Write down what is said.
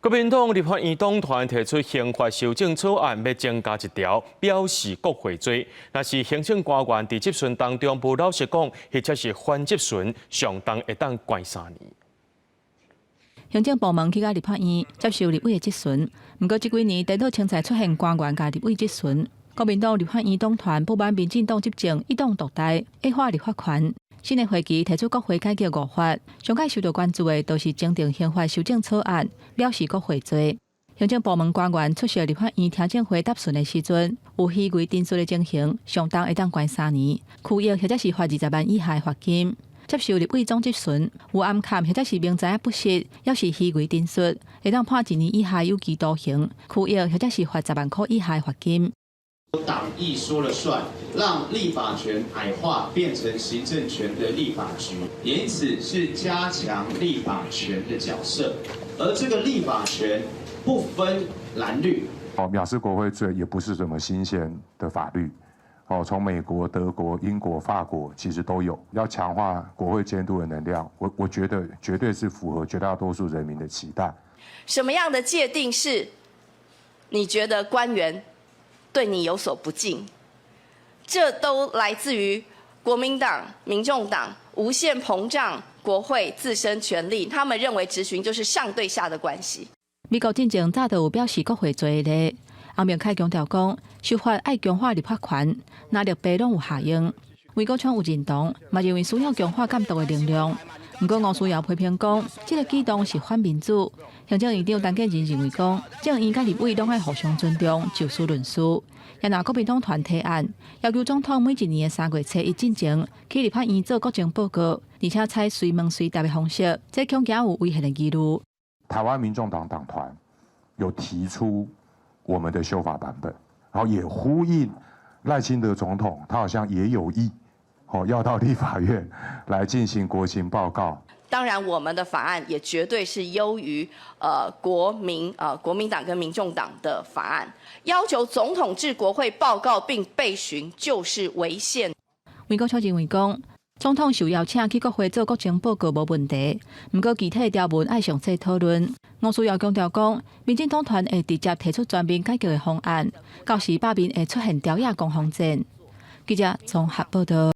国民党立法院党团提出刑法修正草案，要增加一条，表示国会罪。若是行政官员伫质询当中无老实讲，或者是反质询，上当会当关3年。行政部门去到立法院接受立委的质询，不过这几年地道青菜出现官员甲立委质询，国民党立法院党团不满民进党执政一党独大，恶化立法权。新的会期提出国会改革5法，上届受到关注的都是增订刑法修正草案，表示国会罪。行政部门官员出席立法院听证会答询的时阵，有虚伪陈述的情形，上当会当关3年，拘役或者是罚20万以下的罚金。接受立委总质询，有暗砍或者是明知不实，要是虚伪陈述，会当判1年以下有期徒刑，拘役或者是罚10万块以下的罚金。党意说了算，让立法权矮化，变成行政权的立法局，也因此是加强立法权的角色。而这个立法权不分蓝绿。藐视国会罪也不是什么新鲜的法律。从美国、德国、英国、法国其实都有。要强化国会监督的能量，我觉得绝对是符合绝大多数人民的期待。什么样的界定是你觉得官员对你有所不敬？这都来自于国民党、民众党无限膨胀国会自身权力，他们认为质询就是上对下的关系。美国进前早就有表示国会罪的例，洪明凯强调讲，修法爱强化立法权，哪力白拢有效用。卫国昌有认同，嘛认为需要强化监督的能量。不过，吴思瑶批评讲，这个举动是反民主。行政院长陈建仁认为讲，政院甲立委拢爱互相尊重，就事论事。也拿国民党团提案，要求总统每1年的3月初1进前去立法院做国情报告，而且采随问随答的方式，这恐惊有危险的记录。台湾民众党党团有提出我们的修法版本，然后也呼应赖清德总统，他好像也有意，要到立法院来进行国情报告。当然，我们的法案也绝对是优于国民党跟民众党的法案。要求总统至国会报告并备询，就是违宪。美国超认为讲，总统受邀请去国会做国情报告无问题，不过具体条文爱详细讨论。吴思瑶强调讲，民进党团会直接提出全面改革的方案，到时罢免会出现朝野攻防战。记者综合报道。